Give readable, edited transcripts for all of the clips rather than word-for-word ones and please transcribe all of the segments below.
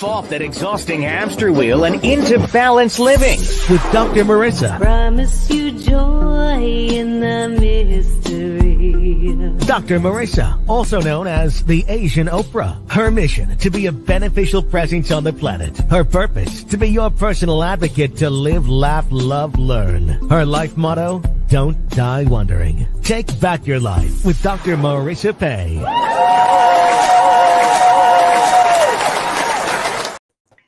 Get off that exhausting hamster wheel and into balanced living with Dr. Marissa. Promise you joy in the mystery. Dr. Marissa, also known as the Asian Oprah. Her mission, to be a beneficial presence on the planet. Her purpose, to be your personal advocate to live, laugh, love, learn. Her life motto, don't die wondering. Take back your life with Dr. Marissa Pei.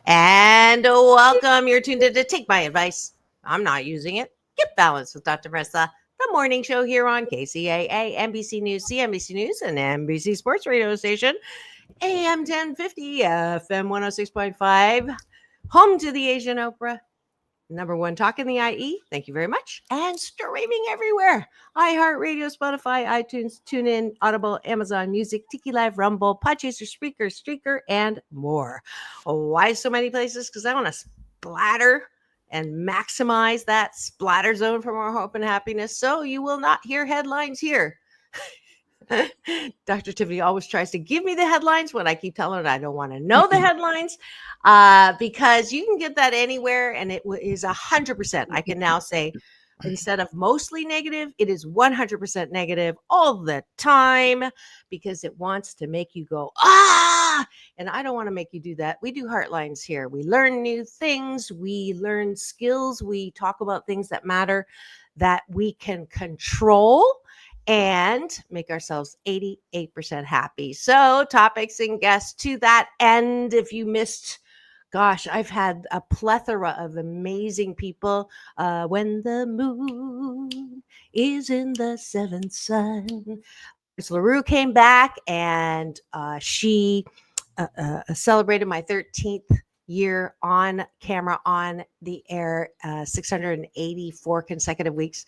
And welcome. You're tuned in to Take My Advice. I'm not using it. Get balanced with Dr. Marissa, the morning show here on KCAA, NBC News, CNBC News, and NBC Sports Radio Station, AM 1050, FM 106.5, home to the Asian Oprah. Number one talk in the IE. Thank you very much. And streaming everywhere. iHeartRadio, Spotify, iTunes, TuneIn, Audible, Amazon Music, Tiki Live, Rumble, Podchaser, Spreaker, Streaker, and more. Why so many places? Because I want to splatter and maximize that splatter zone for more hope and happiness. So you will not hear headlines here. Dr. Tiffany always tries to give me the headlines when I keep telling her I don't want to know the headlines, because you can get that anywhere, and it is 100%. I can now say, instead of mostly negative, it is 100% negative all the time, because it wants to make you go, ah, and I don't want to make you do that. We do heartlines here. We learn new things. We learn skills. We talk about things that matter, that we can control, and make ourselves 88% happy. So topics and guests to that end. If you missed, gosh, I've had a plethora of amazing people. When the moon is in the seventh sun. Miss LaRue came back, and she celebrated my 13th year on camera, on the air, 684 consecutive weeks.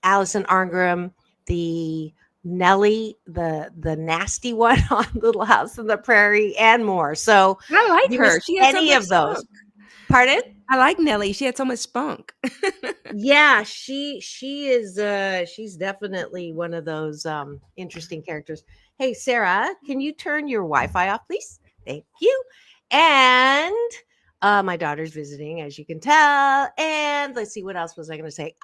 Allison Arngrim, the Nellie, the nasty one on Little House on the Prairie, and more. So I like her. She had any of those. Spunk. Pardon? I like Nellie. She had so much spunk. Yeah, she is. She's definitely one of those interesting characters. Hey, Sarah, can you turn your Wi-Fi off, please? Thank you. And my daughter's visiting, as you can tell. And let's see, what else was I going to say?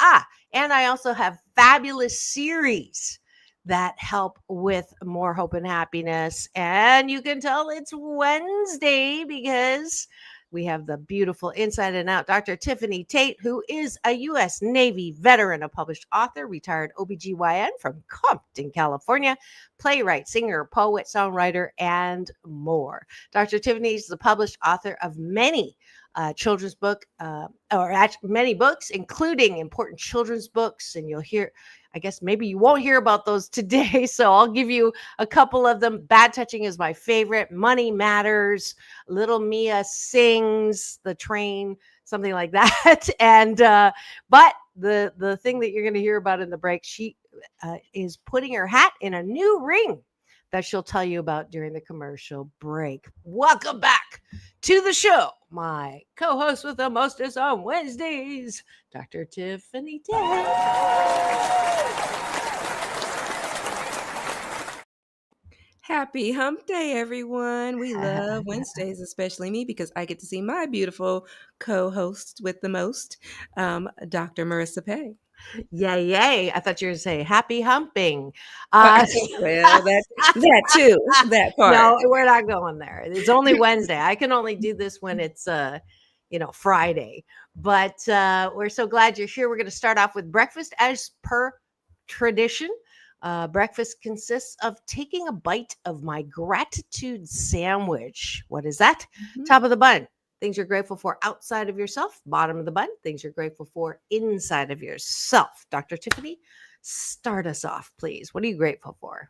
And I also have fabulous series that help with more hope and happiness. And you can tell it's Wednesday because we have the beautiful Inside and Out Dr. Tiffanie Tate, who is a U.S. Navy veteran, a published author, retired OBGyn from Compton, California, playwright, singer, poet, songwriter, and more. Dr. Tiffany is the published author of many children's book, or actually many books, including important children's books. And you'll hear, I guess maybe you won't hear about those today, so I'll give you a couple of them. Bad Touching is my favorite. Money Matters, Little Mia Sings, The Train, something like that. And but the thing that you're going to hear about in the break, she is putting her hat in a new ring that she'll tell you about during the commercial break. Welcome back to the show. My co-host with the mostest on Wednesdays, Dr. Tiffanie Tate. Happy hump day, everyone. We love Wednesdays, especially me, because I get to see my beautiful co-host with the most, Dr. Marissa Pei. Yay. I thought you were going to say happy humping. Well, that too, that part. No, we're not going there. It's only Wednesday. I can only do this when it's, Friday. But we're so glad you're here. We're going to start off with breakfast as per tradition. Breakfast consists of taking a bite of my gratitude sandwich. What is that? Mm-hmm. Top of the bun. Things you're grateful for outside of yourself. Bottom of the bun. Things you're grateful for inside of yourself. Dr. Tiffany, start us off, please. What are you grateful for?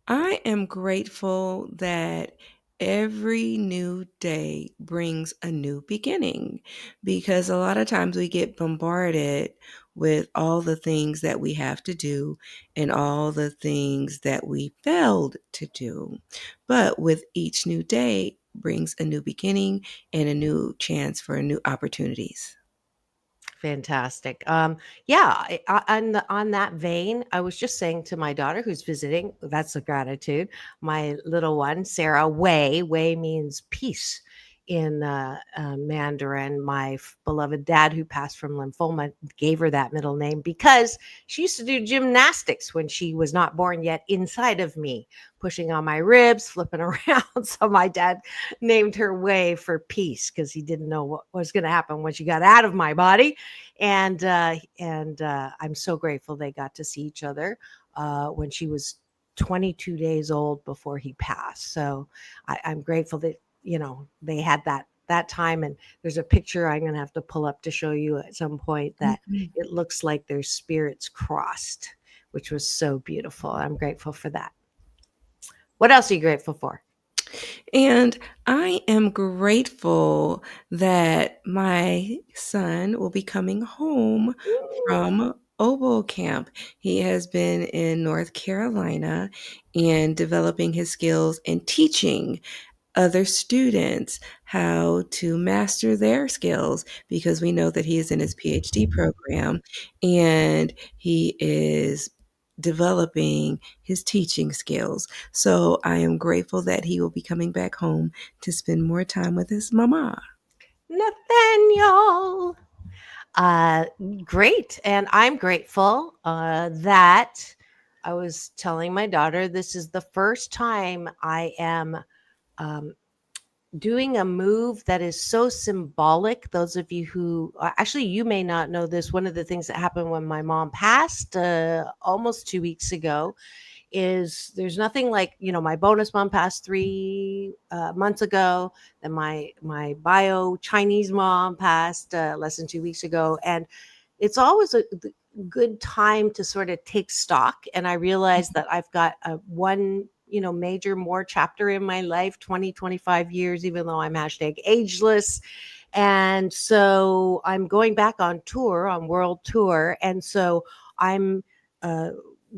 I am grateful that every new day brings a new beginning, because a lot of times we get bombarded with all the things that we have to do and all the things that we failed to do. But with each new day brings a new beginning and a new chance for new opportunities. Fantastic. On that vein, I was just saying to my daughter who's visiting, that's a gratitude. My little one, Sarah, Wei means peace in Mandarin. My beloved dad, who passed from lymphoma, gave her that middle name because she used to do gymnastics when she was not born yet inside of me, pushing on my ribs, flipping around. So my dad named her Wei for peace because he didn't know what was going to happen when she got out of my body. And I'm so grateful they got to see each other when she was 22 days old before he passed. So I'm grateful that they had that time. And there's a picture I'm going to have to pull up to show you at some point that it looks like their spirits crossed, which was so beautiful. I'm grateful for that. What else are you grateful for? And I am grateful that my son will be coming home from OBO camp. He has been in North Carolina and developing his skills and teaching other students how to master their skills, because we know that he is in his PhD program and he is developing his teaching skills. So I am grateful that he will be coming back home to spend more time with his mama. Nathaniel. Great. And I'm grateful that I was telling my daughter this is the first time I am doing a move that is so symbolic. Those of you who actually, you may not know this. One of the things that happened when my mom passed almost 2 weeks ago is there's nothing like, my bonus mom passed 3 months ago. Then my bio Chinese mom passed less than 2 weeks ago. And it's always a good time to sort of take stock. And I realized that I've got one major more chapter in my life, 25 years, even though I'm #ageless. And so I'm going back on world tour. And so I'm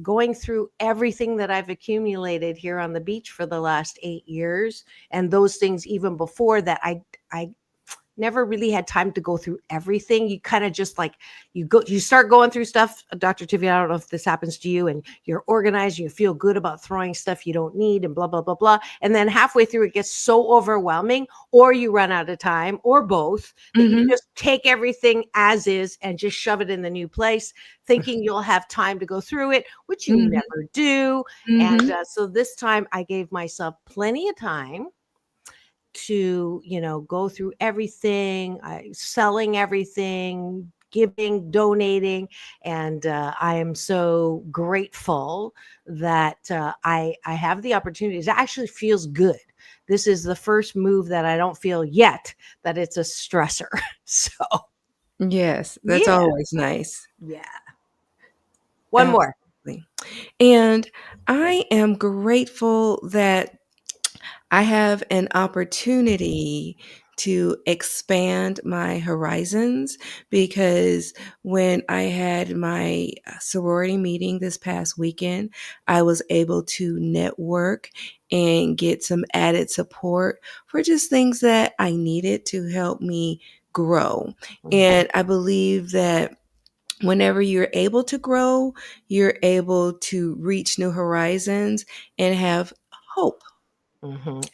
going through everything that I've accumulated here on the beach for the last 8 years. And those things even before that, I never really had time to go through everything. You kind of just you start going through stuff. Dr. Tiffany, I don't know if this happens to you, and you're organized, you feel good about throwing stuff you don't need and blah, blah, blah, blah. And then halfway through it gets so overwhelming, or you run out of time, or both, that you just take everything as is and just shove it in the new place, thinking you'll have time to go through it, which you never do. And so this time I gave myself plenty of time to go through everything, selling everything, giving, donating. And I am so grateful that I have the opportunity. It actually feels good. This is the first move that I don't feel yet that it's a stressor. So yes, that's always nice. Yeah. One more. And I am grateful that I have an opportunity to expand my horizons, because when I had my sorority meeting this past weekend, I was able to network and get some added support for just things that I needed to help me grow. And I believe that whenever you're able to grow, you're able to reach new horizons and have hope.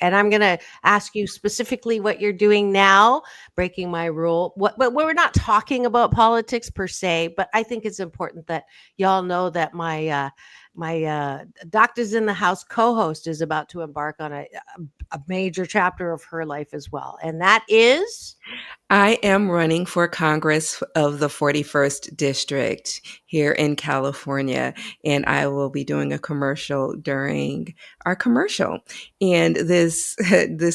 And I'm going to ask you specifically what you're doing now, breaking my rule. But we're not talking about politics per se, but I think it's important that y'all know that my Doctors in the House co-host is about to embark on a major chapter of her life as well. And that is? I am running for Congress of the 41st District here in California, and I will be doing a commercial during our commercial. And this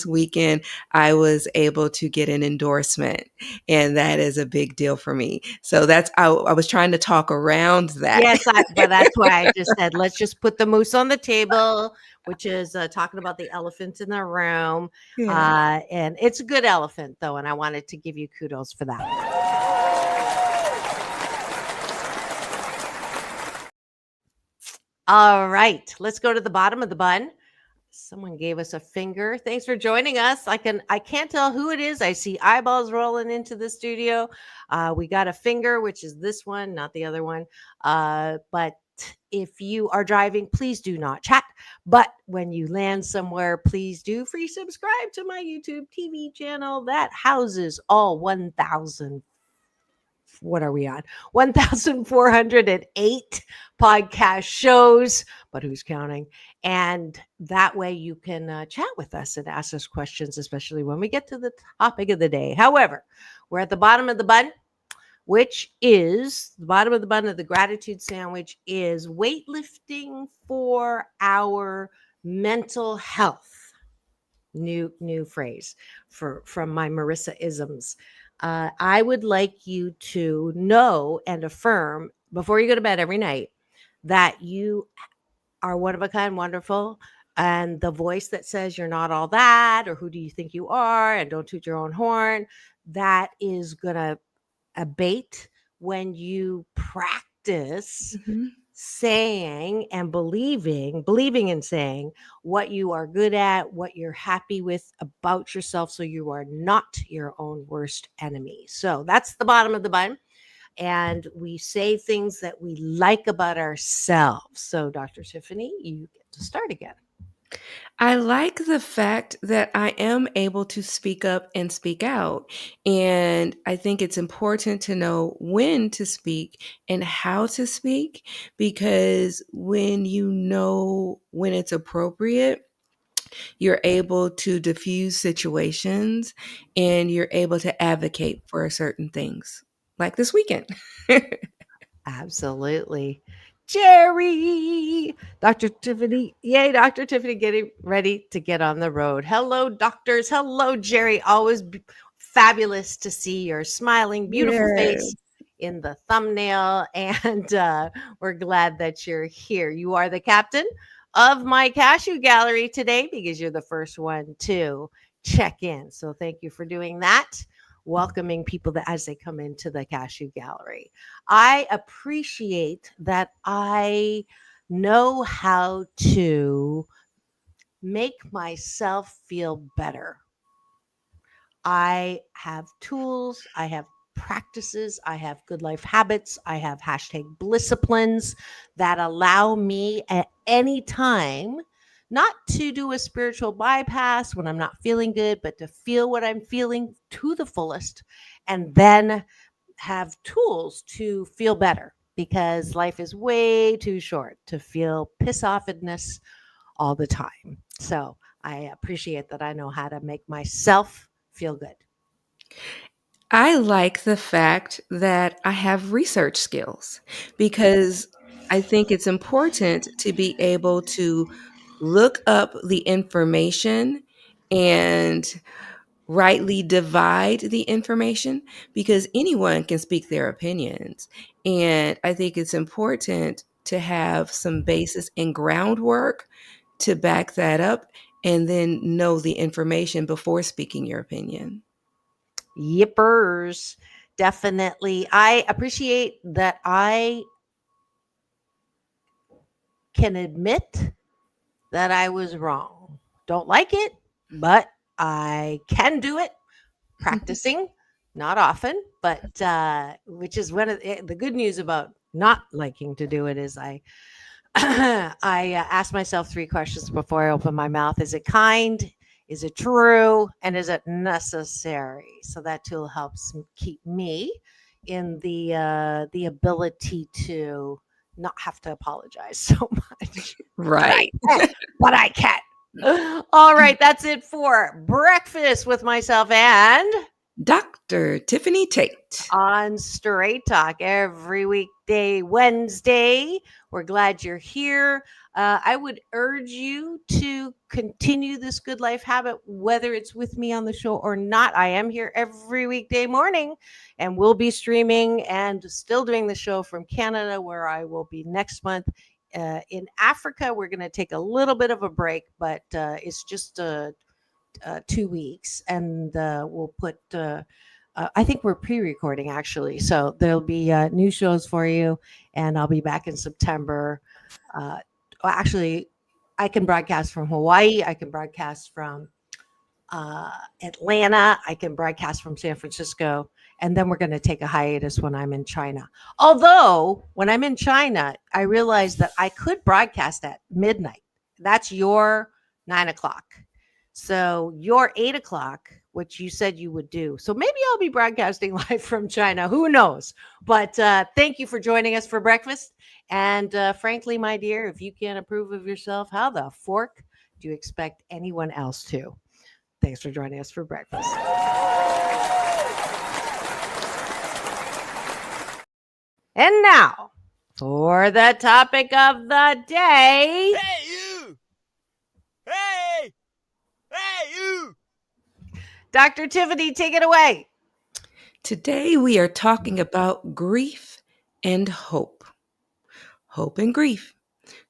weekend, I was able to get an endorsement, and that is a big deal for me. So I was trying to talk around that. Yes, but that's why I just said, let's just put the moose on the table, which is talking about the elephant in the room. Yeah. And it's a good elephant, though, and I wanted to give you kudos for that. All right, let's go to the bottom of the bun. Someone gave us a finger. Thanks for joining us. I can't tell who it is. I see eyeballs rolling into the studio. We got a finger, which is this one, not the other one. But if you are driving, please do not chat. But when you land somewhere, please do free subscribe to my YouTube TV channel that houses all 1,000. What are we on? 1,408 podcast shows, but who's counting? And that way you can chat with us and ask us questions, especially when we get to the topic of the day. However, we're at the bottom of the bun, which is the bottom of the bun of the gratitude sandwich is weightlifting for our mental health. New phrase from my Marissa isms. I would like you to know and affirm before you go to bed every night that you are one of a kind, wonderful, and the voice that says you're not all that, or who do you think you are, and don't toot your own horn, that is gonna abate when you practice saying and believing and saying what you are good at, what you're happy with about yourself, so you are not your own worst enemy. So that's the bottom of the bun. And we say things that we like about ourselves. So Dr. Tiffanie, you get to start again. I like the fact that I am able to speak up and speak out. And I think it's important to know when to speak and how to speak, because when you know when it's appropriate, you're able to diffuse situations and you're able to advocate for certain things, like this weekend. Absolutely. Jerry, Dr. Tiffanie. Yay, Dr. Tiffanie getting ready to get on the road. Hello, doctors. Hello, Jerry. Always fabulous to see your smiling, beautiful face in the thumbnail. And we're glad that you're here. You are the captain of my cashew gallery today because you're the first one to check in. So thank you for doing that. Welcoming people as they come into the cashew gallery. I appreciate that I know how to make myself feel better. I have tools, I have practices, I have good life habits, I have #Blissciplines that allow me at any time not to do a spiritual bypass when I'm not feeling good, but to feel what I'm feeling to the fullest and then have tools to feel better, because life is way too short to feel piss offedness all the time. So I appreciate that I know how to make myself feel good. I like the fact that I have research skills, because I think it's important to be able to look up the information and rightly divide the information, because anyone can speak their opinions. And I think it's important to have some basis and groundwork to back that up and then know the information before speaking your opinion. Yippers. Definitely. I appreciate that I can admit that I was wrong. Don't like it, but I can do it. Practicing, not often, but which is one of the good news about not liking to do it is I ask myself 3 questions before I open my mouth. Is it kind? Is it true? And is it necessary? So that tool helps keep me in the ability to not have to apologize so much. Right. But I can. All right, that's it for breakfast with myself and Dr. Tiffanie Tate on Straight Talk every weekday Wednesday. We're glad you're here. I would urge you to continue this good life habit, whether it's with me on the show or not. I am here every weekday morning, and we'll be streaming and still doing the show from Canada, where I will be next month. In Africa, we're going to take a little bit of a break, but it's just 2 weeks, and we'll put I think we're pre-recording actually, so there'll be new shows for you, and I'll be back in September. Actually, I can broadcast from Hawaii. I can broadcast from Atlanta. I can broadcast from San Francisco. And then we're going to take a hiatus when I'm in China. Although, when I'm in China, I realized that I could broadcast at midnight. That's your 9 o'clock. So your 8 o'clock, which you said you would do. So maybe I'll be broadcasting live from China. Who knows? But thank you for joining us for breakfast. And frankly, my dear, if you can't approve of yourself, how the fork do you expect anyone else to? Thanks for joining us for breakfast. And now, for the topic of the day. Hey, you! Hey! Hey, you! Dr. Tiffanie, take it away. Today we are talking about grief and hope. Hope and grief.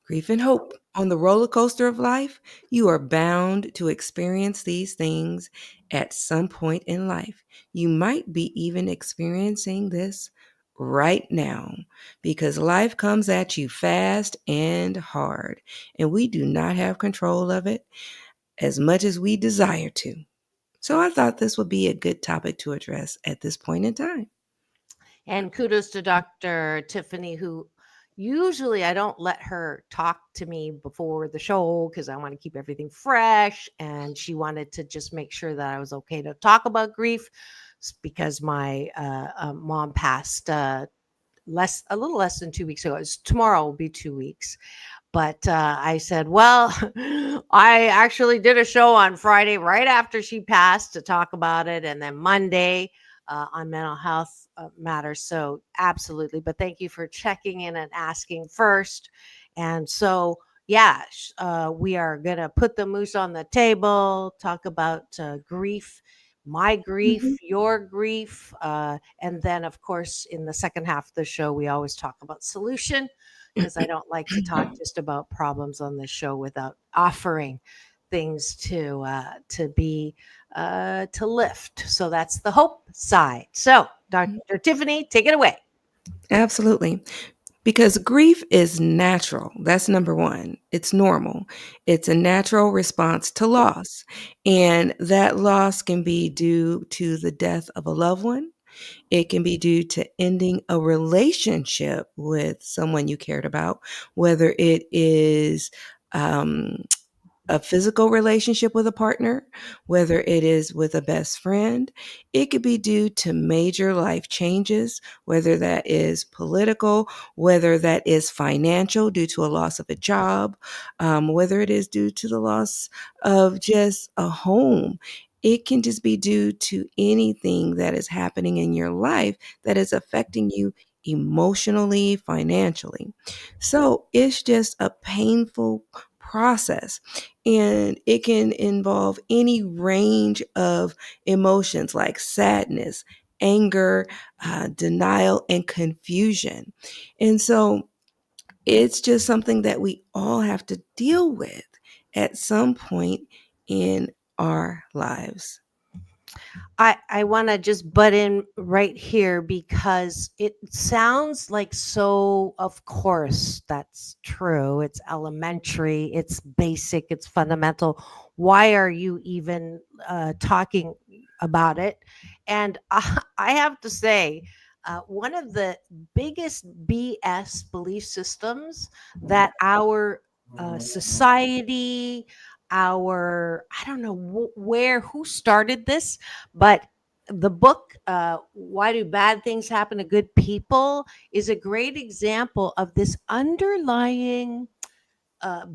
Grief and hope. On the roller coaster of life, you are bound to experience these things at some point in life. You might be even experiencing this right now because life comes at you fast and hard, and we do not have control of it as much as we desire to. So I thought this would be a good topic to address at this point in time. And kudos to Dr. Tiffanie, who usually I don't let her talk to me before the show because I want to keep everything fresh. And she wanted to just make sure that I was okay to talk about grief because my mom passed a little less than 2 weeks ago. Tomorrow will be 2 weeks. But I said, well, I actually did a show on Friday right after she passed to talk about it. And then Monday on mental health matters. So absolutely. But thank you for checking in and asking first. And so, yeah, we are going to put the moose on the table, talk about grief, my grief, your grief. And then, of course, in the second half of the show, we always talk about solution because I don't like to talk just about problems on the show without offering things to lift. So that's the hope side. So Dr. Tiffanie, take it away. Absolutely. Because grief is natural. That's number one. It's normal. It's a natural response to loss. And that loss can be due to the death of a loved one. It can be due to ending a relationship with someone you cared about, whether it is a physical relationship with a partner, whether it is with a best friend. It could be due to major life changes, whether that is political, whether that is financial due to a loss of a job, whether it is due to the loss of just a home. It can just be due to anything that is happening in your life that is affecting you emotionally, financially. So it's just a painful process. And it can involve any range of emotions like sadness, anger, denial, and confusion. And so it's just something that we all have to deal with at some point in our lives. I want to just butt in right here because it sounds like so, of course, that's true. It's elementary, it's basic, it's fundamental. Why are you even talking about it? And I have to say, one of the biggest BS belief systems that our society, I don't know who started this, but the book, Why Do Bad Things Happen to Good People, is a great example of this underlying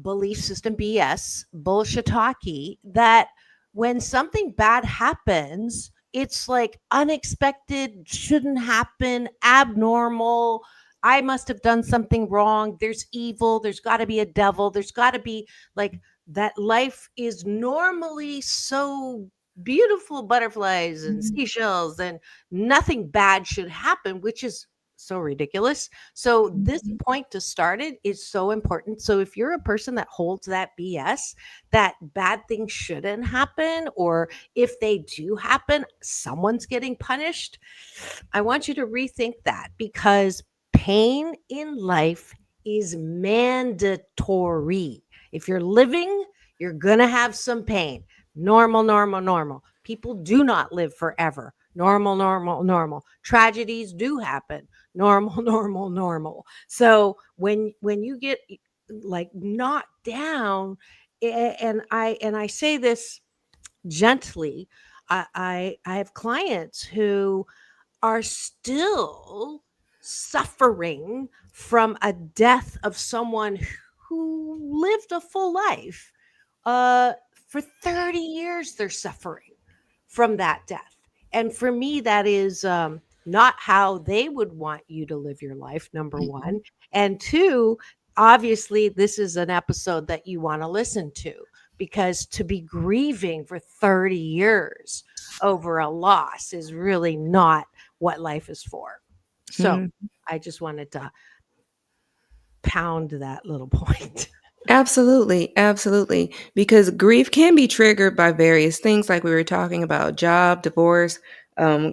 belief system, BS, bullshit-talkie, that when something bad happens, it's like unexpected, shouldn't happen, abnormal. I must have done something wrong. There's evil. There's got to be a devil. There's got to be like that life is normally so beautiful, butterflies and seashells, and nothing bad should happen, which is so ridiculous. So this point to start it is so important. So if you're a person that holds that BS, that bad things shouldn't happen, or if they do happen, someone's getting punished, I want you to rethink that, because pain in life is mandatory. If you're living, you're going to have some pain. Normal, normal, normal. People do not live forever. Normal, normal, normal. Tragedies do happen. Normal, normal, normal. So when you get like knocked down, and I say this gently, I have clients who are still suffering from a death of someone who lived a full life. For 30 years, they're suffering from that death. And for me, that is not how they would want you to live your life, number one. And two, obviously, this is an episode that you want to listen to, because to be grieving for 30 years over a loss is really not what life is for. So I just wanted to pound that little point. Absolutely, absolutely. Because grief can be triggered by various things, like we were talking about: job, divorce,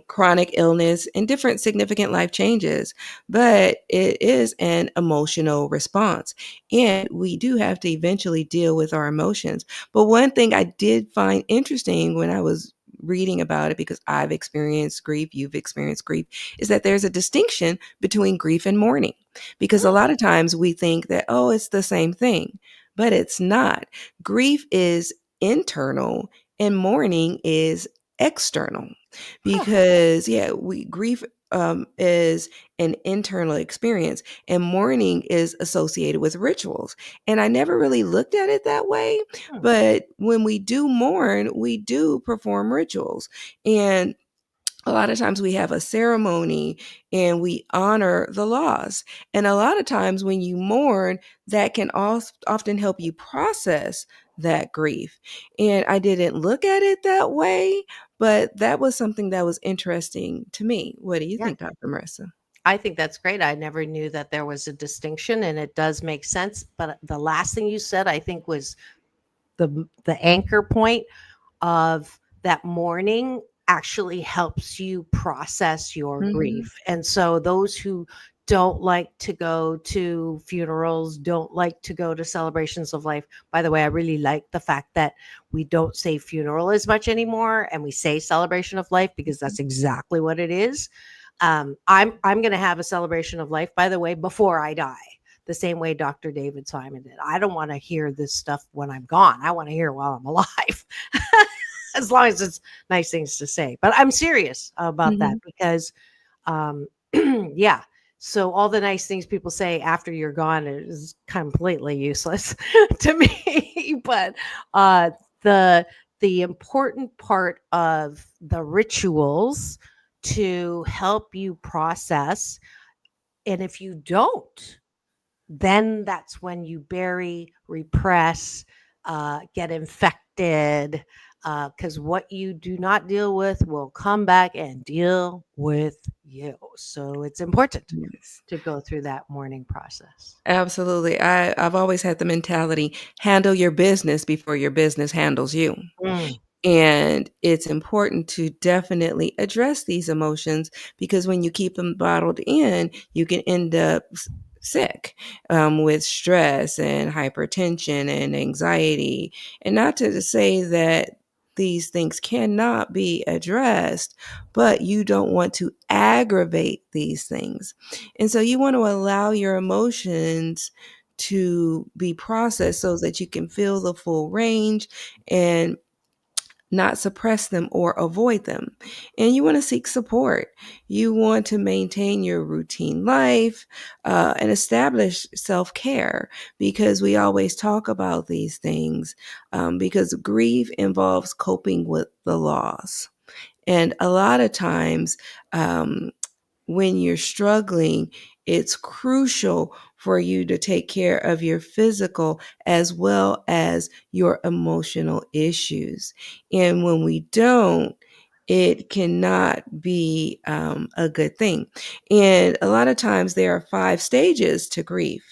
chronic illness, and different significant life changes. But it is an emotional response, and we do have to eventually deal with our emotions. But one thing I did find interesting when I was reading about it, because I've experienced grief, you've experienced grief, is that there's a distinction between grief and mourning. Because a lot of times we think that, oh, it's the same thing, but it's not. Grief is internal and mourning is external. Because grief is an internal experience, and mourning is associated with rituals. And I never really looked at it that way, but when we do mourn, we do perform rituals. And a lot of times we have a ceremony and we honor the loss. And a lot of times when you mourn, that can often help you process that grief. And I didn't look at it that way, but that was something that was interesting to me. What do you think, Dr. Marissa? I think that's great. I never knew that there was a distinction, and it does make sense. But the last thing you said, I think, was the anchor point of that mourning actually helps you process your grief. And so those who don't like to go to funerals, don't like to go to celebrations of life. By the way, I really like the fact that we don't say funeral as much anymore, and we say celebration of life, because that's exactly what it is. I'm going to have a celebration of life, by the way, before I die, the same way Dr. David Simon did. I don't want to hear this stuff when I'm gone. I want to hear it while I'm alive. As long as it's nice things to say. But I'm serious about that, because yeah. So all the nice things people say after you're gone is completely useless to me. But the important part of the rituals to help you process, and if you don't, then that's when you bury, repress, get infected, because what you do not deal with will come back and deal with you. So it's important to go through that mourning process. Absolutely. I've always had the mentality: handle your business before your business handles you. And it's important to definitely address these emotions, because when you keep them bottled in, you can end up sick with stress and hypertension and anxiety. And not to say that these things cannot be addressed, but you don't want to aggravate these things. And so you want to allow your emotions to be processed so that you can feel the full range and not suppress them or avoid them. And you want to seek support. You want to maintain your routine life and establish self-care, because we always talk about these things because grief involves coping with the loss. And a lot of times when you're struggling, it's crucial for you to take care of your physical as well as your emotional issues. And when we don't, it cannot be a good thing. And a lot of times there are 5 stages to grief,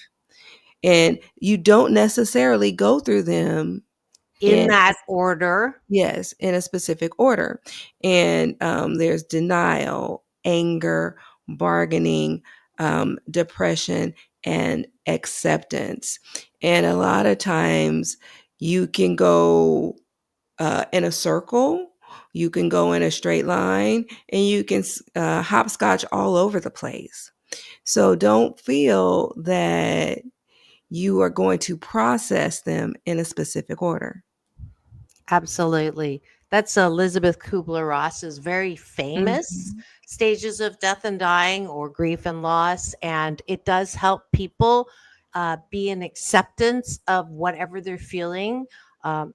and you don't necessarily go through them In that order. Yes, in a specific order. And there's denial, anger, bargaining, depression, and acceptance. And a lot of times you can go in a circle, you can go in a straight line, and you can hopscotch all over the place. So don't feel that you are going to process them in a specific order. Absolutely. That's Elizabeth Kubler-Ross's very famous stages of death and dying, or grief and loss. And it does help people be in acceptance of whatever they're feeling.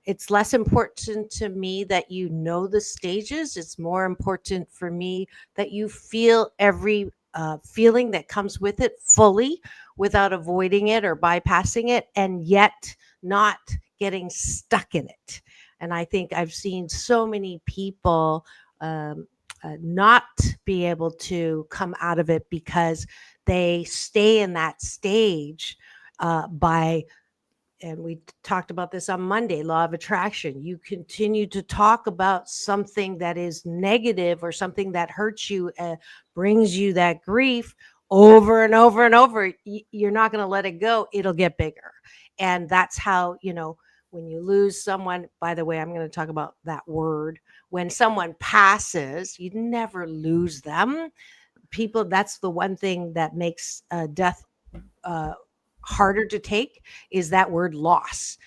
It's less important to me that you know the stages. It's more important for me that you feel every feeling that comes with it fully, without avoiding it or bypassing it, and yet not getting stuck in it. And I think I've seen so many people not be able to come out of it because they stay in that stage and we talked about this on Monday, law of attraction. You continue to talk about something that is negative or something that hurts you, brings you that grief over and over and over. You're not going to let it go. It'll get bigger. And that's how, when you lose someone, by the way, I'm going to talk about that word. When someone passes, you never lose them. People, that's the one thing that makes death harder to take, is that word loss.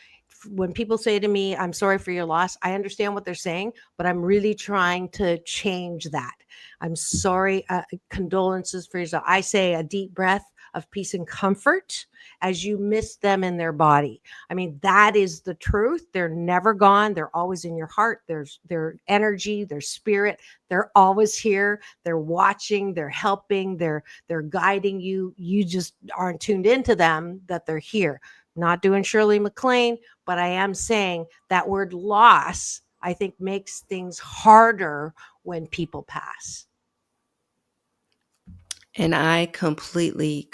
When people say to me, I'm sorry for your loss, I understand what they're saying, but I'm really trying to change that. I'm sorry, condolences for yourself. I say a deep breath of peace and comfort as you miss them in their body. I mean, that is the truth. They're never gone. They're always in your heart. There's their energy, their spirit. They're always here. They're watching, they're helping, they're guiding you. You just aren't tuned into them, that they're here. Not doing Shirley MacLaine, but I am saying that word loss, I think, makes things harder when people pass. And I completely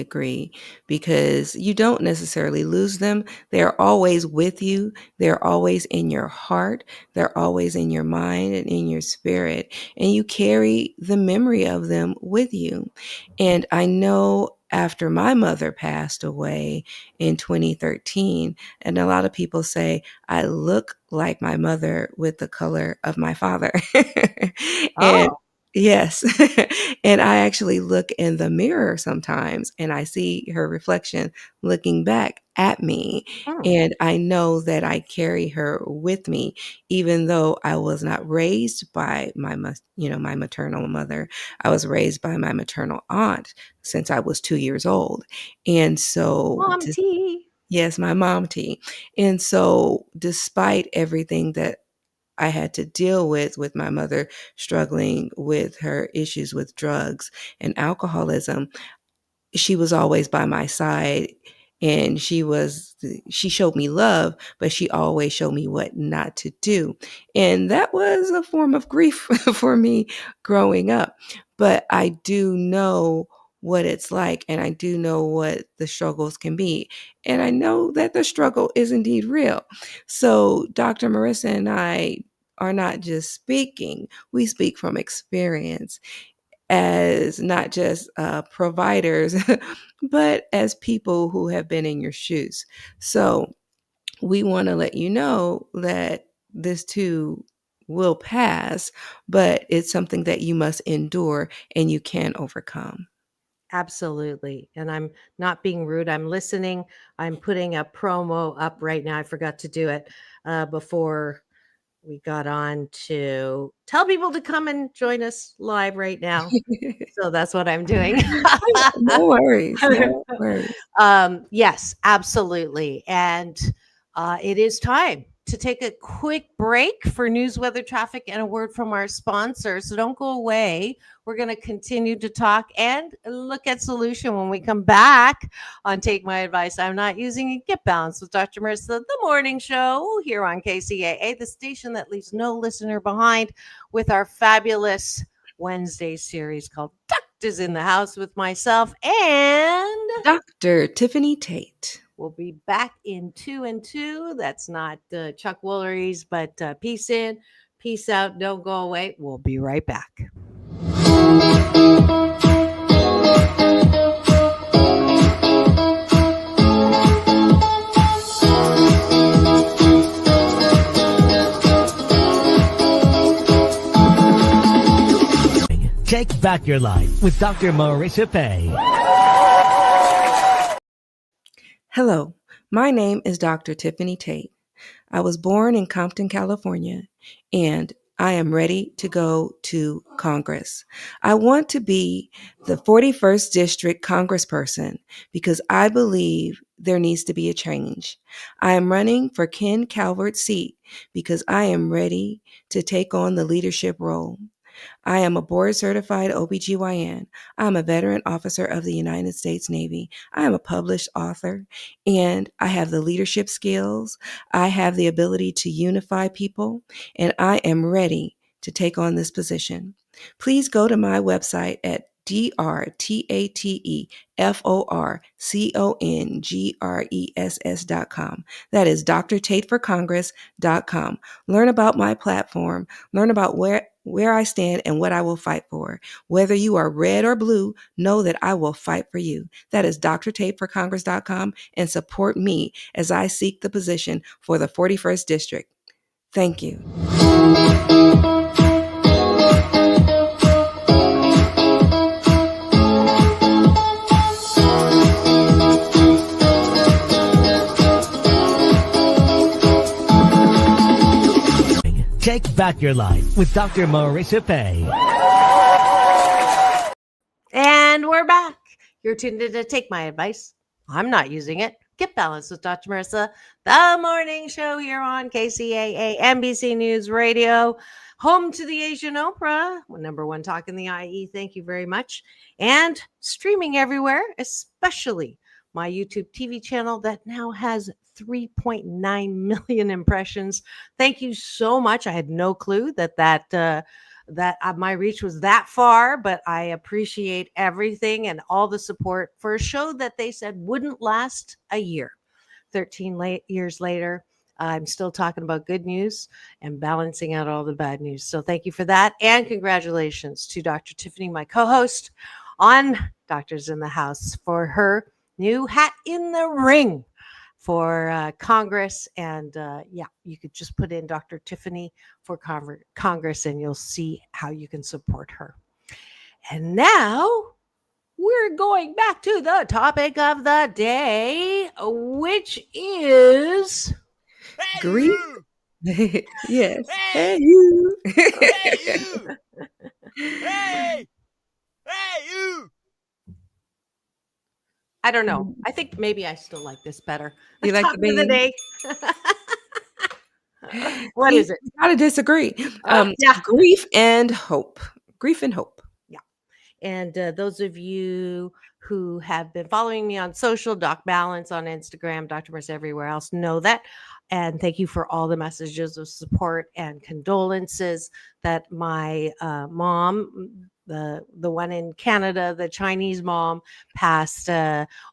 agree, because you don't necessarily lose them. They're always with you. They're always in your heart. They're always in your mind and in your spirit. And you carry the memory of them with you. And I know after my mother passed away in 2013, and a lot of people say I look like my mother with the color of my father. And yes. And I actually look in the mirror sometimes and I see her reflection looking back at me. And I know that I carry her with me, even though I was not raised by my maternal mother. I was raised by my maternal aunt since I was 2 years old. And so Mom T. Yes, my mom T. And so despite everything that I had to deal with my mother struggling with her issues with drugs and alcoholism, she was always by my side, and she showed me love, but she always showed me what not to do. And that was a form of grief for me growing up. But I do know what it's like, and I do know what the struggles can be. And I know that the struggle is indeed real. So Dr. Marissa and I are not just speaking, we speak from experience, as not just providers, but as people who have been in your shoes. So we want to let you know that this too will pass, but it's something that you must endure and you can overcome. Absolutely. And I'm not being rude. I'm listening. I'm putting a promo up right now. I forgot to do it before we got on to tell people to come and join us live right now. So that's what I'm doing. No worries. No worries. Yes, absolutely. And it is time to take a quick break for news, weather, traffic, and a word from our sponsor. So don't go away. We're going to continue to talk and look at solution when we come back on Take My Advice. I'm Not Using It. Get Balanced with Dr. Marissa, the morning show here on KCAA, the station that leaves no listener behind, with our fabulous Wednesday series called Doctors in the House with myself and Dr. Tiffanie Tate. We'll be back in 2 and 2. That's not Chuck Woolery's, but peace in, peace out. Don't go away. We'll be right back. Take back your life with Dr. Marissa Pei. Hello, my name is Dr. Tiffanie Tate. I was born in Compton, California, and I am ready to go to Congress. I want to be the 41st District Congressperson because I believe there needs to be a change. I am running for Ken Calvert's seat because I am ready to take on the leadership role. I am a board certified OBGYN. I am a veteran officer of the United States Navy. I am a published author, and I have the leadership skills. I have the ability to unify people, and I am ready to take on this position. Please go to my website at DrTateForCongress.com. That is DrTateForCongress.com. Learn about my platform, learn about where I stand and what I will fight for. Whether you are red or blue, know that I will fight for you. That is DrTateForCongress.com, and support me as I seek the position for the 41st District. Thank you. Take back your life with Dr. Marissa Pei. And we're back. You're tuned in to Take My Advice. I'm not using it. Get Balanced with Dr. Marissa, the morning show here on KCAA, NBC News Radio, home to the Asian Oprah, number one talk in the IE. Thank you very much. And streaming everywhere, especially my YouTube TV channel that now has 3.9 million impressions. Thank you so much. I had no clue that my reach was that far, but I appreciate everything and all the support for a show that they said wouldn't last a year. 13 years later, I'm still talking about good news and balancing out all the bad news. So thank you for that. And congratulations to Dr. Tiffanie, my co-host on Doctors in the House, for her new hat in the ring for Congress. And you could just put in Dr. Tiffanie for Congress and you'll see how you can support her. And now we're going back to the topic of the day, which is Hey, Grief. you! Yes. Hey! Hey, you. Hey, you! Hey! Hey, you! I don't know. I think maybe I still like this better. You like Topic the of the band? day. What is it? Gotta disagree. Yeah. Grief and hope. Grief and hope. And those of you who have been following me on social, Doc Balance on Instagram, Dr. Marissa everywhere else, know that. And thank you for all the messages of support and condolences that my mom, the one in Canada, the Chinese mom, passed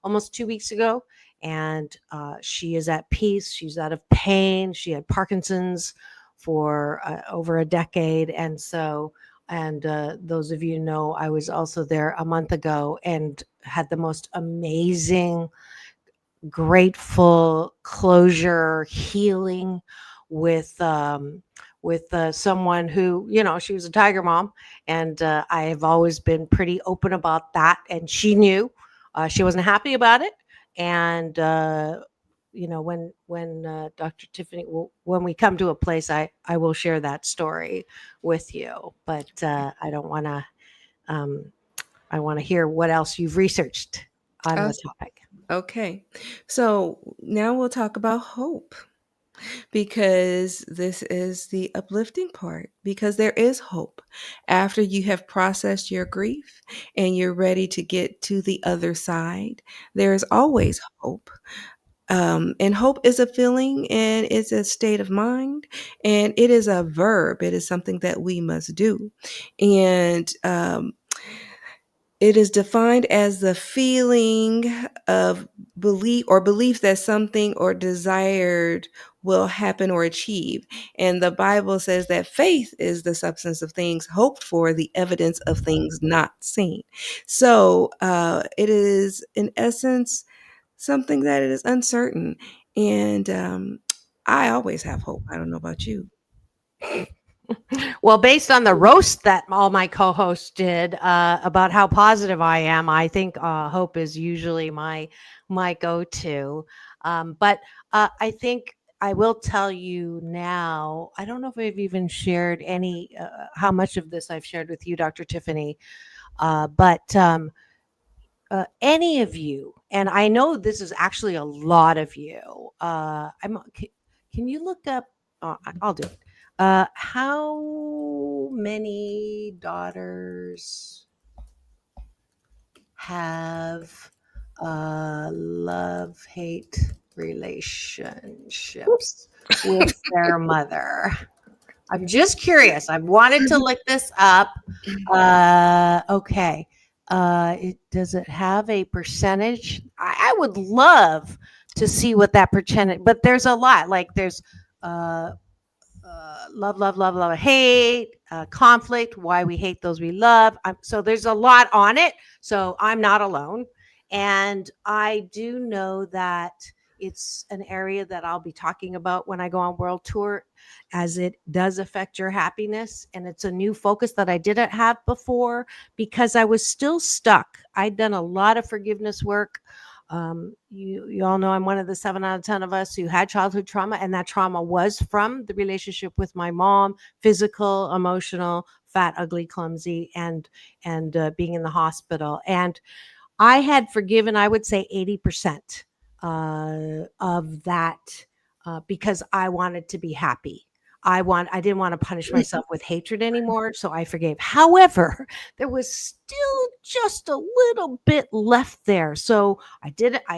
almost 2 weeks ago. And she is at peace. She's out of pain. She had Parkinson's for over a decade. And so... And those of you know, I was also there a month ago and had the most amazing, grateful closure, healing with someone who, she was a tiger mom. And I have always been pretty open about that. And she knew she wasn't happy about it. And when Dr. Tiffanie, when we come to a place, I will share that story with you. But I don't want to. I want to hear what else you've researched on the topic. Okay, so now we'll talk about hope, because this is the uplifting part, because there is hope after you have processed your grief and you're ready to get to the other side. There is always hope. And hope is a feeling, and it's a state of mind, and it is a verb. It is something that we must do. And it is defined as the feeling of belief that something or desired will happen or achieve. And the Bible says that faith is the substance of things hoped for, the evidence of things not seen. So it is, in essence, something that is uncertain. And I always have hope. I don't know about you. Well, based on the roast that all my co-hosts did about how positive I am, I think hope is usually my go-to. But I think I will tell you now. I don't know if I've even shared how much of this I've shared with you, Dr. Tiffany. But any of you, and I know this is actually a lot of you. Can you look up? I'll do it. How many daughters have love-hate relationships with their mother? I'm just curious. I wanted to look this up. Okay. Does it have a percentage? I would love to see what that percentage, but there's a lot. Like there's love, love, love, love, hate, conflict, why we hate those we love. So there's a lot on it. So I'm not alone. And I do know that it's an area that I'll be talking about when I go on world tour, as it does affect your happiness. And it's a new focus that I didn't have before because I was still stuck. I'd done a lot of forgiveness work. You all know I'm one of the 7 out of 10 of us who had childhood trauma, and that trauma was from the relationship with my mom, physical, emotional, fat, ugly, clumsy, and being in the hospital. And I had forgiven, I would say 80% of that because I wanted to be happy. I didn't want to punish myself with hatred anymore, so I forgave. However, there was still just a little bit left there. So I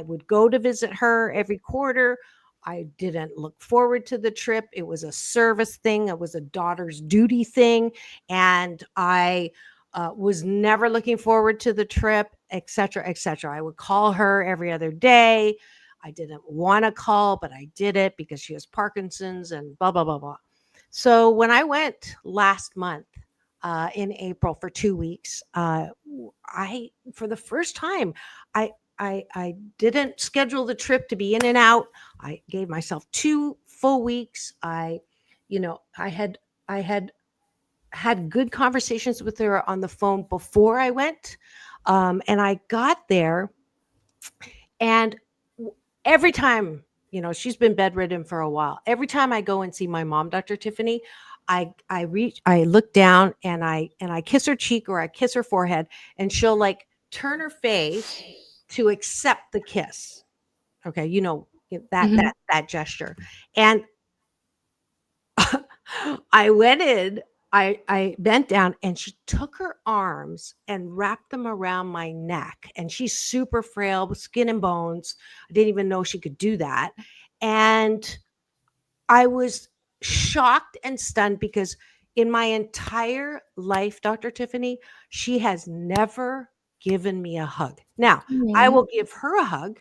would go to visit her every quarter. I didn't look forward to the trip. It was a service thing. It was a daughter's duty thing. And I was never looking forward to the trip, et cetera, et cetera. I would call her every other day. I didn't want to call, but I did it because she has Parkinson's and blah, blah, blah, blah. So when I went last month in April for 2 weeks, for the first time, I didn't schedule the trip to be in and out. I gave myself 2 full weeks. I had good conversations with her on the phone before I went. And I got there, and every time, she's been bedridden for a while. Every time I go and see my mom, Dr. Tiffany, I look down and I kiss her cheek or I kiss her forehead, and she'll like turn her face to accept the kiss. Okay. That gesture. And I went in, I bent down, and she took her arms and wrapped them around my neck. And she's super frail with skin and bones. I didn't even know she could do that. And I was shocked and stunned because in my entire life, Dr. Tiffany, she has never given me a hug. Now, I will give her a hug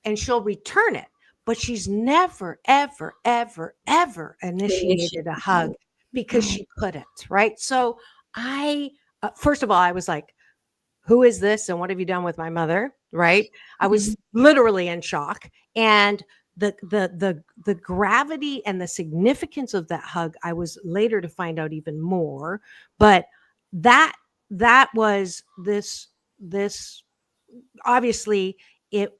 and she'll return it, but she's never, ever, ever, ever initiated a hug because she couldn't, right? So first of all, I was like, who is this? And what have you done with my mother? Right? I was literally in shock. And the gravity and the significance of that hug, I was later to find out even more. But that was this obviously it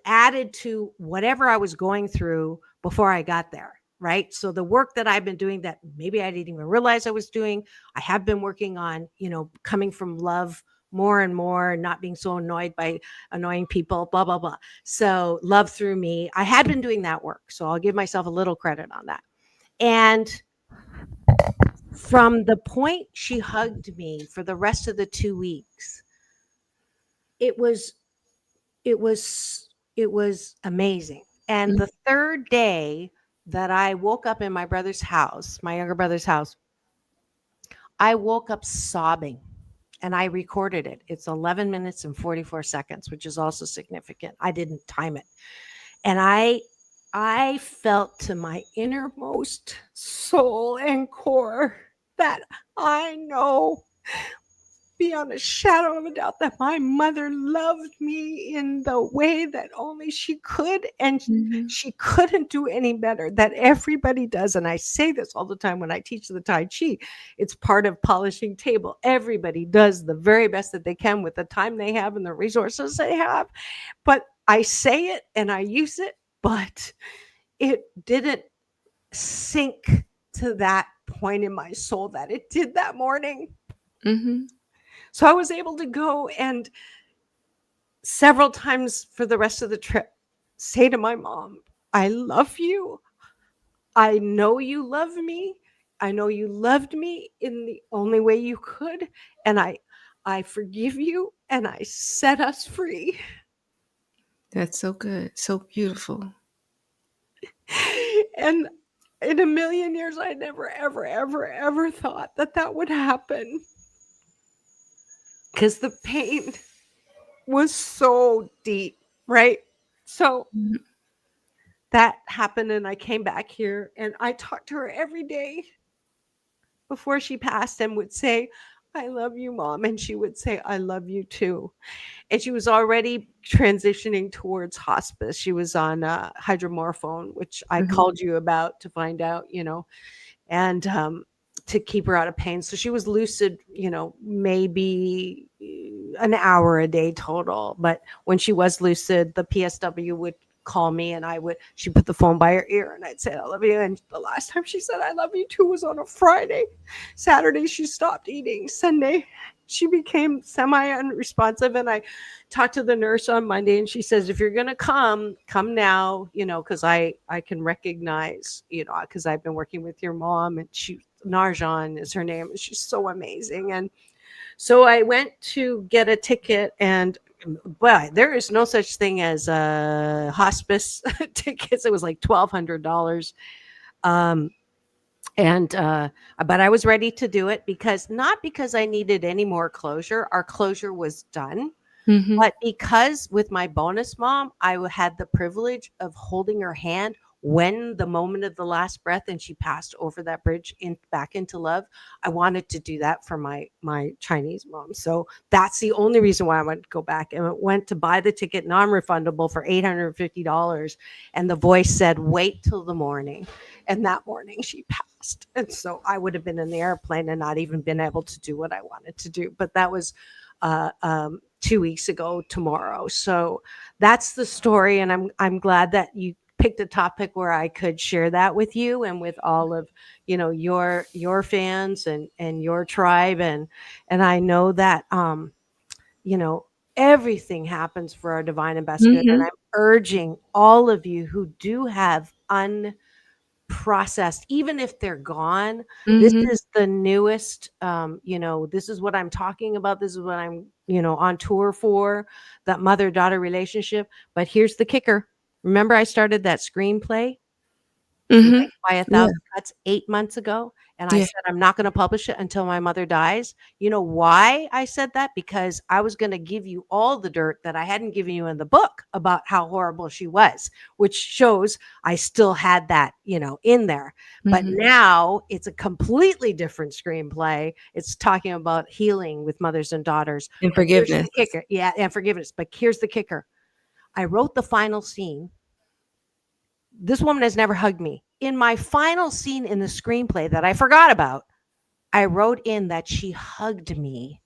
added to whatever I was going through before I got there. Right. So the work that I've been doing that maybe I didn't even realize I was doing, I have been working on, coming from love more and more, not being so annoyed by annoying people, blah, blah, blah. So love through me. I had been doing that work. So I'll give myself a little credit on that. And from the point she hugged me for the rest of the 2 weeks, it was amazing. And the third day that I woke up in my brother's house, my younger brother's house, I woke up sobbing. And I recorded it. It's 11 minutes and 44 seconds, which is also significant. I didn't time it. And I felt to my innermost soul and core that I know beyond a shadow of a doubt that my mother loved me in the way that only she could, and she couldn't do any better, that everybody does. And I say this all the time when I teach the Tai Chi. It's part of polishing table. Everybody does the very best that they can with the time they have and the resources they have. But I say it and I use it, but it didn't sink to that point in my soul that it did that morning. So I was able to go and several times for the rest of the trip say to my mom, I love you. I know you love me. I know you loved me in the only way you could. And I forgive you and I set us free. That's so good. So beautiful. And in a million years, I never, ever, ever, ever thought that that would happen. Because the pain was so deep, right? So that happened, and I came back here, and I talked to her every day before she passed and would say, I love you, Mom. And she would say, I love you too. And she was already transitioning towards hospice. She was on hydromorphone, which I called you about to find out, and to keep her out of pain. So she was lucid, maybe an hour a day total. But when she was lucid, the PSW would call me, and she put the phone by her ear, and I'd say, I love you. And the last time she said, I love you too, was on a Friday. Saturday, she stopped eating. Sunday, she became semi-unresponsive. And I talked to the nurse on Monday, and she says, if you're going to come now, because I can recognize, because I've been working with your mom, and Narjan is her name, and she's so amazing. And so I went to get a ticket, but there is no such thing as hospice tickets. It was like $1,200. But I was ready to do it not because I needed any more closure. Our closure was done. But because with my bonus mom, I had the privilege of holding her hand when the moment of the last breath and she passed over that bridge back into love. I wanted to do that for my Chinese mom. So that's the only reason why I went to go back, and went to buy the ticket, non-refundable, for $850. And the voice said, wait till the morning. And that morning she passed. And so I would have been in the airplane and not even been able to do what I wanted to do. But that was 2 weeks ago tomorrow. So that's the story. And I'm glad that you picked a topic where I could share that with you and with all of, your fans and your tribe. And I know that, everything happens for our divine and best good. And I'm urging all of you who do have unprocessed, even if they're gone, this is the newest, this is what I'm talking about. This is what I'm, on tour for, that mother-daughter relationship. But here's the kicker. Remember, I started that screenplay by 1,000 Cuts 8 months ago. And I said, I'm not going to publish it until my mother dies. You know why I said that? Because I was going to give you all the dirt that I hadn't given you in the book about how horrible she was, which shows I still had that, in there. But now it's a completely different screenplay. It's talking about healing with mothers and daughters. And forgiveness. Kicker. Yeah, and forgiveness. But here's the kicker. I wrote the final scene. This woman has never hugged me. In my final scene in the screenplay that I forgot about, I wrote in that she hugged me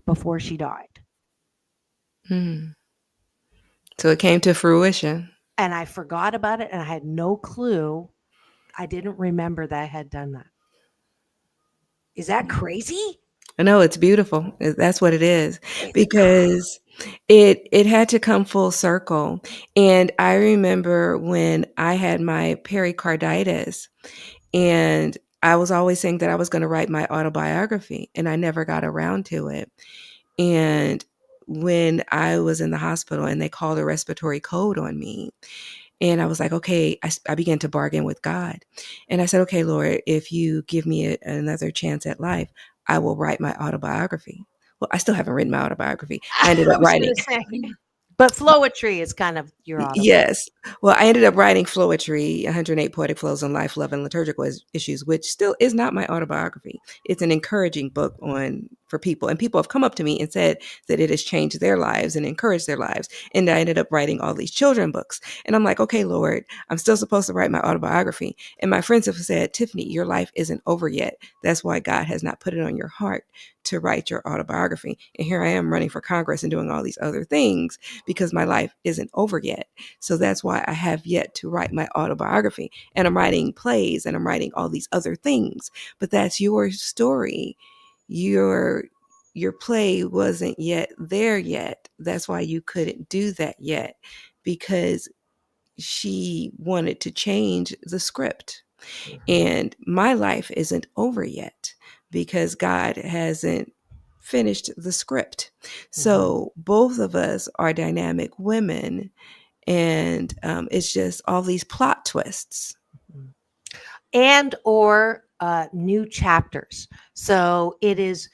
before she died. So it came to fruition. And I forgot about it, and I had no clue. I didn't remember that I had done that. Is that crazy? No, it's beautiful. That's what it is. Because it had to come full circle. And I remember when I had my pericarditis, and I was always saying that I was going to write my autobiography, and I never got around to it. And when I was in the hospital and they called a respiratory code on me, and I was like, okay, I began to bargain with God. And I said, okay, Lord, if you give me another chance at life, I will write my autobiography. Well, I still haven't written my autobiography. I ended up writing. But Flowetry is kind of your autobiography. Yes. Well, I ended up writing Flowetry, 108 Poetic Flows on Life, Love, and Liturgical Issues, which still is not my autobiography. It's an encouraging book on for people. And people have come up to me and said that it has changed their lives and encouraged their lives. And I ended up writing all these children books. And I'm like, okay, Lord, I'm still supposed to write my autobiography. And my friends have said, Tiffanie, your life isn't over yet. That's why God has not put it on your heart to write your autobiography. And here I am running for Congress and doing all these other things because my life isn't over yet. So that's why I have yet to write my autobiography. And I'm writing plays and I'm writing all these other things. But that's your story. Your play wasn't yet there yet. That's why you couldn't do that yet, because she wanted to change the script. And my life isn't over yet because God hasn't finished the script. So both of us are dynamic women, and it's just all these plot twists. And or new chapters. So it is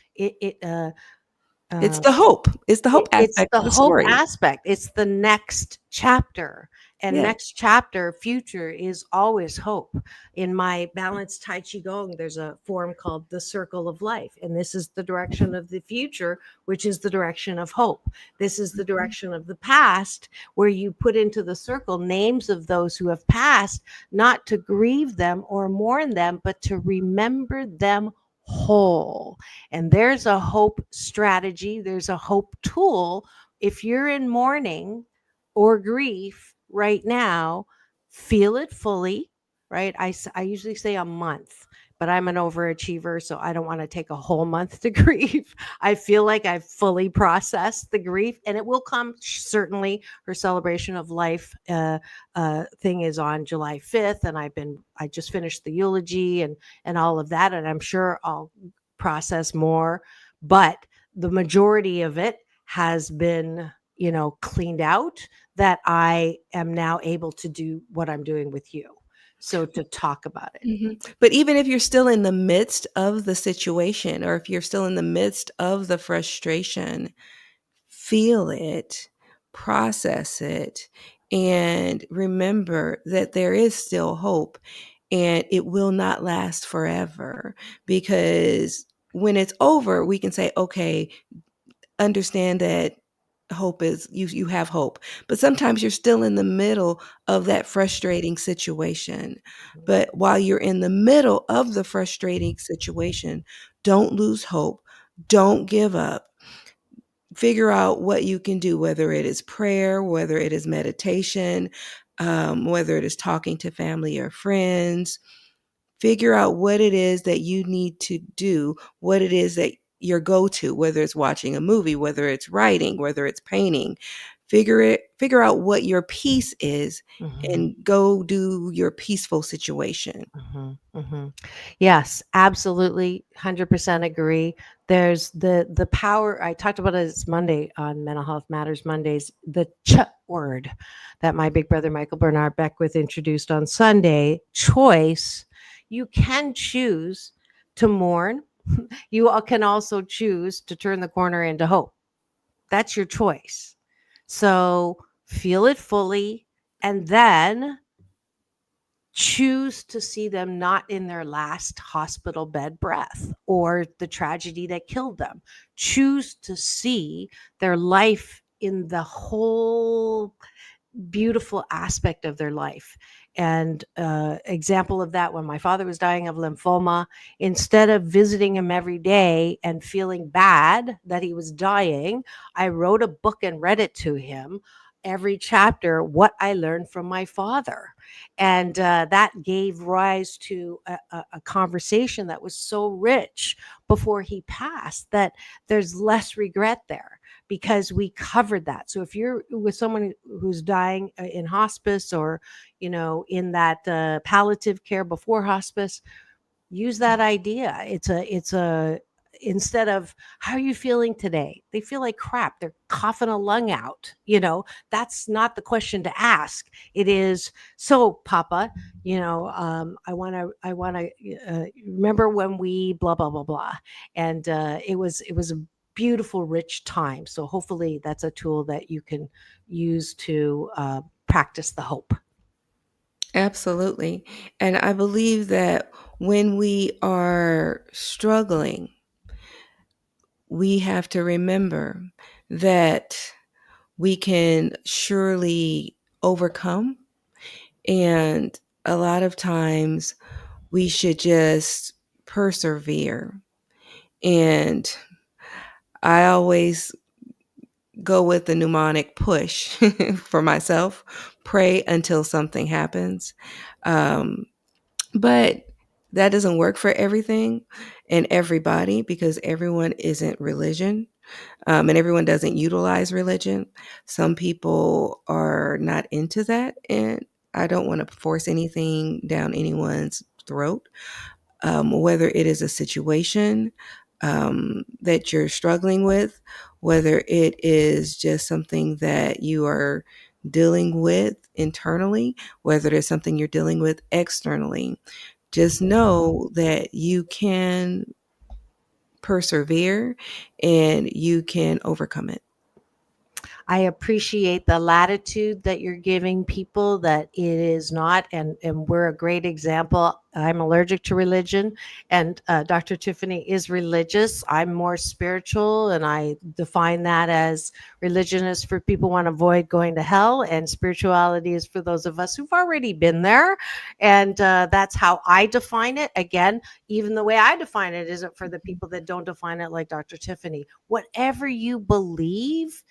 It's the hope. It's the hope it's aspect the of the hope story. aspect. It's the next chapter. And Yeah. next chapter, future, is always hope. In my balanced Tai Chi Gong, there's a form called the circle of life. And this is the direction of the future, which is the direction of hope. This is the direction of the past, where you put into the circle names of those who have passed, not to grieve them or mourn them, but to remember them whole. And there's a hope strategy, there's a hope tool. If you're in mourning or grief right now, feel it fully, right? I usually say a month, but I'm an overachiever, so I don't want to take a whole month to grieve. I feel like I've fully processed the grief, and it will come. Certainly, her celebration of life thing is on July 5th, and I just finished the eulogy and all of that, and I'm sure I'll process more, but the majority of it has been, cleaned out, that I am now able to do what I'm doing with you. So to talk about it. Mm-hmm. But even if you're still in the midst of the situation, or if you're still in the midst of the frustration, feel it, process it, and remember that there is still hope, and it will not last forever. Because when it's over, we can say, okay, understand that hope is, you have hope, but sometimes you're still in the middle of that frustrating situation. But while you're in the middle of the frustrating situation, don't lose hope, don't give up. Figure out what you can do, whether it is prayer, whether it is meditation, whether it is talking to family or friends. Figure out what it is that you need to do, what it is that your go-to, whether it's watching a movie, whether it's writing, whether it's painting. Figure out what your peace is, and go do your peaceful situation. Yes, absolutely. 100% agree. There's the power. I talked about it this Monday on Mental Health Matters Mondays, the ch word that my big brother Michael Bernard Beckwith introduced on Sunday, choice. You can choose to mourn. You can also choose to turn the corner into hope. That's your choice. So feel it fully, and then choose to see them not in their last hospital bed breath or the tragedy that killed them. Choose to see their life in the whole beautiful aspect of their life. And example of that, when my father was dying of lymphoma, instead of visiting him every day and feeling bad that he was dying, I wrote a book and read it to him, every chapter, what I learned from my father. And that gave rise to a conversation that was so rich before he passed, that there's less regret there, because we covered that. So if you're with someone who's dying in hospice, or, in that palliative care before hospice, use that idea. It's a instead of, how are you feeling today? They feel like crap. They're coughing a lung out. That's not the question to ask. It is, so Papa, I want to remember when we blah, blah, blah, blah. And it was a beautiful, rich time. So hopefully that's a tool that you can use to practice the hope. Absolutely. And I believe that when we are struggling, we have to remember that we can surely overcome. And a lot of times we should just persevere. And I always go with the mnemonic push for myself, pray until something happens. Um, but that doesn't work for everything and everybody, because everyone isn't religion, and everyone doesn't utilize religion. Some people are not into that, and I don't want to force anything down anyone's throat. Whether it is a situation that you're struggling with, whether it is just something that you are dealing with internally, whether it is something you're dealing with externally, just know that you can persevere and you can overcome it. I appreciate the latitude that you're giving people, that it is not, and we're a great example. I'm allergic to religion, and Dr. Tiffany is religious. I'm more spiritual, and I define that as religion is for people who want to avoid going to hell, and spirituality is for those of us who've already been there. And that's how I define it. Again, even the way I define it isn't for the people that don't define it like Dr. Tiffany. Whatever you believe,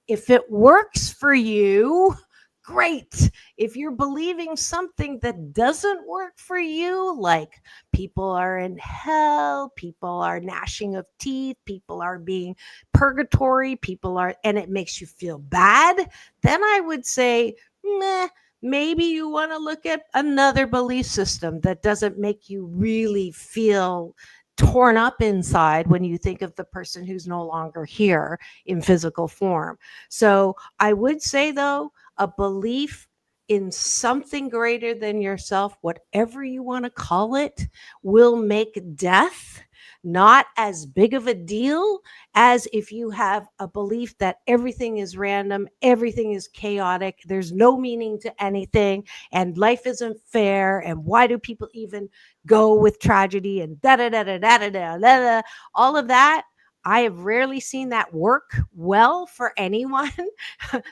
if it works for you, great. If you're believing something that doesn't work for you, like people are in hell, people are gnashing of teeth, people are being purgatory, people are, and it makes you feel bad, then I would say, meh, maybe you want to look at another belief system that doesn't make you really feel torn up inside when you think of the person who's no longer here in physical form. So I would say, though, a belief in something greater than yourself, whatever you want to call it, will make death not as big of a deal as if you have a belief that everything is random, everything is chaotic, there's no meaning to anything, and life isn't fair, and why do people even go with tragedy, and da da da da da da da da, all of that. I have rarely seen that work well for anyone.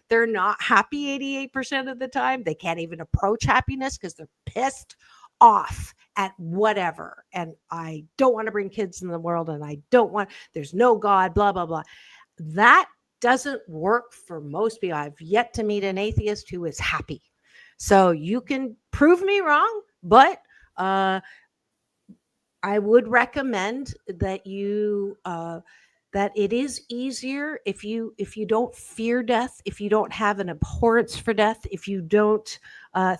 They're not happy 88% of the time. They can't even approach happiness because they're pissed off at whatever. And I don't want to bring kids in the world, and I don't want, there's no God, blah, blah, blah. That doesn't work for most people. I've yet to meet an atheist who is happy. So you can prove me wrong, but I would recommend that you that it is easier if you don't fear death, if you don't have an abhorrence for death, if you don't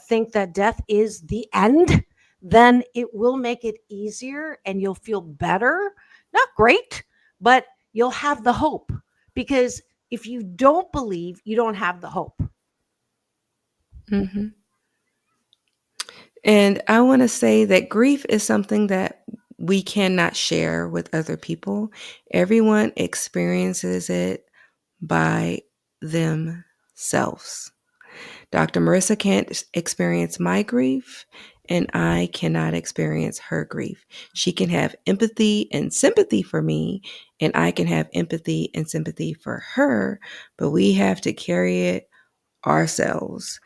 think that death is the end, then it will make it easier and you'll feel better. Not great, but you'll have the hope, because if you don't believe, you don't have the hope. Mm-hmm. And I want to say that grief is something that we cannot share with other people. Everyone experiences it by themselves. Dr. Marissa can't experience my grief, and I cannot experience her grief. She can have empathy and sympathy for me, and I can have empathy and sympathy for her, but we have to carry it ourselves.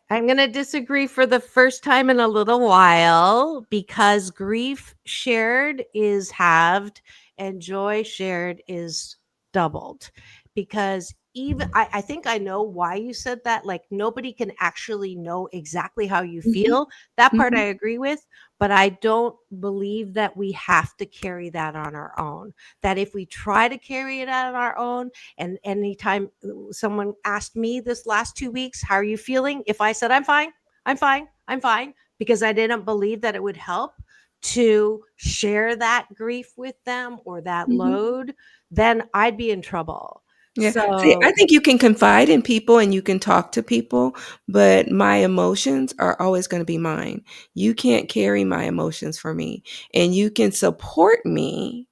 I'm going to disagree for the first time in a little while, because grief shared is halved and joy shared is doubled. Because even I think I know why you said that. Like, nobody can actually know exactly how you feel. That part I agree with, but I don't believe that we have to carry that on our own. That if we try to carry it out on our own, and anytime someone asked me this last 2 weeks, how are you feeling? If I said, I'm fine, I'm fine, I'm fine, because I didn't believe that it would help to share that grief with them or that load, then I'd be in trouble. Yeah. So See, I think you can confide in people and you can talk to people, but my emotions are always going to be mine. You can't carry my emotions for me, and you can support me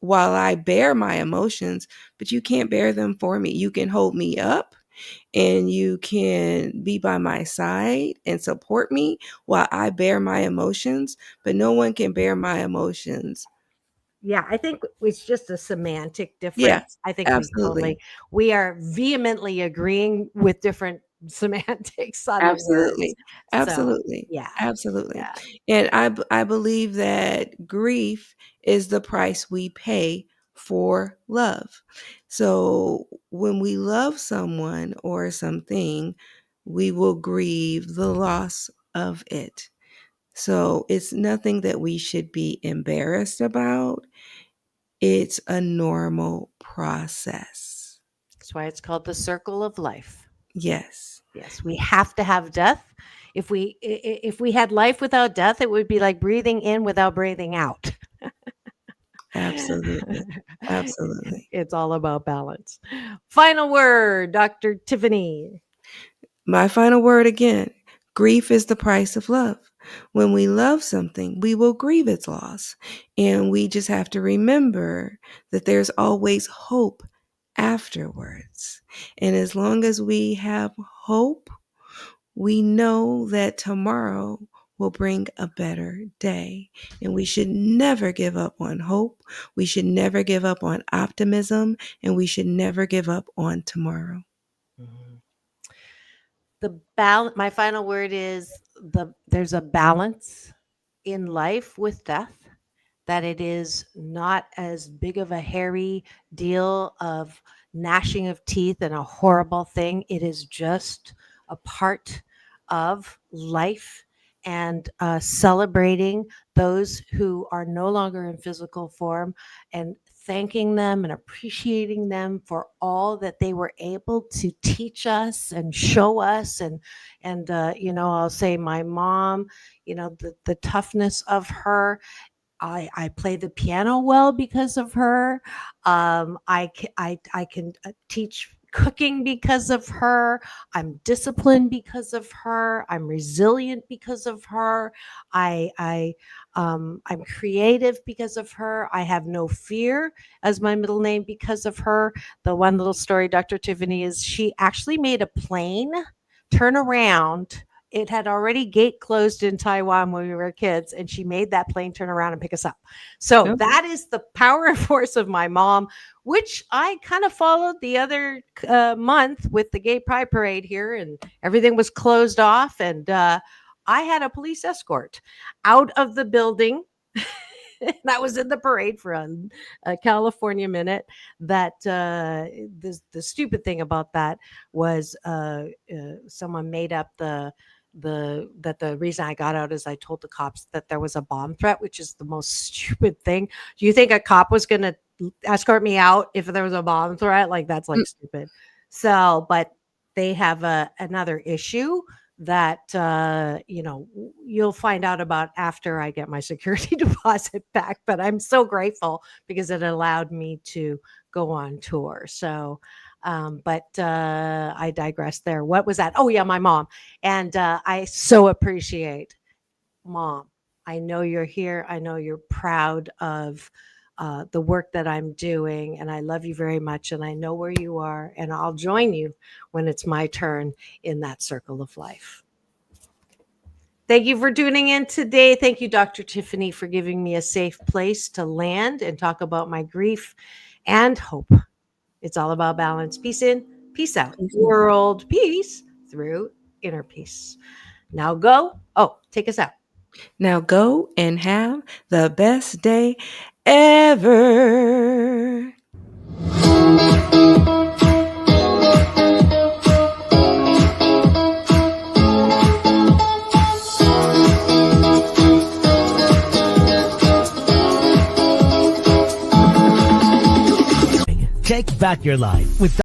while I bear my emotions, but you can't bear them for me. You can hold me up and you can be by my side and support me while I bear my emotions, but no one can bear my emotions Yeah, I think it's just a semantic difference. Yeah, I think absolutely. we are vehemently agreeing with different semantics on the words. Absolutely. So, Absolutely. yeah, Absolutely. yeah. And I believe that grief is the price we pay for love. So when we love someone or something, we will grieve the loss of it. So it's nothing that we should be embarrassed about. It's a normal process. That's why it's called the circle of life. Yes. Yes, we have to have death. If we had life without death, it would be like breathing in without breathing out. Absolutely. Absolutely. It's all about balance. Final word, Dr. Tiffanie. My final word again, grief is the price of love. When we love something, we will grieve its loss. And we just have to remember that there's always hope afterwards. And as long as we have hope, we know that tomorrow will bring a better day. And we should never give up on hope. We should never give up on optimism. And we should never give up on tomorrow. My final word is there's a balance in life with death, that it is not as big of a hairy deal of gnashing of teeth and a horrible thing. It is just a part of life, and celebrating those who are no longer in physical form and thanking them and appreciating them for all that they were able to teach us and show us. And I'll say my mom, the toughness of her. I play the piano well because of her. I can teach cooking because of her. I'm disciplined because of her. I'm resilient because of her. I'm creative because of her. I have no fear as my middle name because of her. The one little story, Dr. Tiffanie, is she actually made a plane turn around. It had already gate closed in Taiwan when we were kids, and she made that plane turn around and pick us up. So Yep. that is the power and force of my mom, which I kind of followed the other month with the gay pride parade here, and everything was closed off. And I had a police escort out of the building. And I was in the parade for a California minute. That the stupid thing about that was someone made up the reason I got out is I told the cops that there was a bomb threat, which is the most stupid thing. Do you think a cop was going to escort me out if there was a bomb threat? Like, that's like stupid. So, but they have another issue that you'll find out about after I get my security deposit back. But I'm so grateful because it allowed me to go on tour. So but I digress there. What was that? Oh yeah, my mom. And I so appreciate Mom. I know you're here. I know you're proud of the work that I'm doing, and I love you very much. And I know where you are, and I'll join you when it's my turn in that circle of life. Thank you for tuning in today. Thank you, Dr. Tiffanie, for giving me a safe place to land and talk about my grief and hope. It's all about balance. Peace in, peace out. World peace through inner peace. Now go. Oh, take us out. Now go and have the best day ever. Take back your life with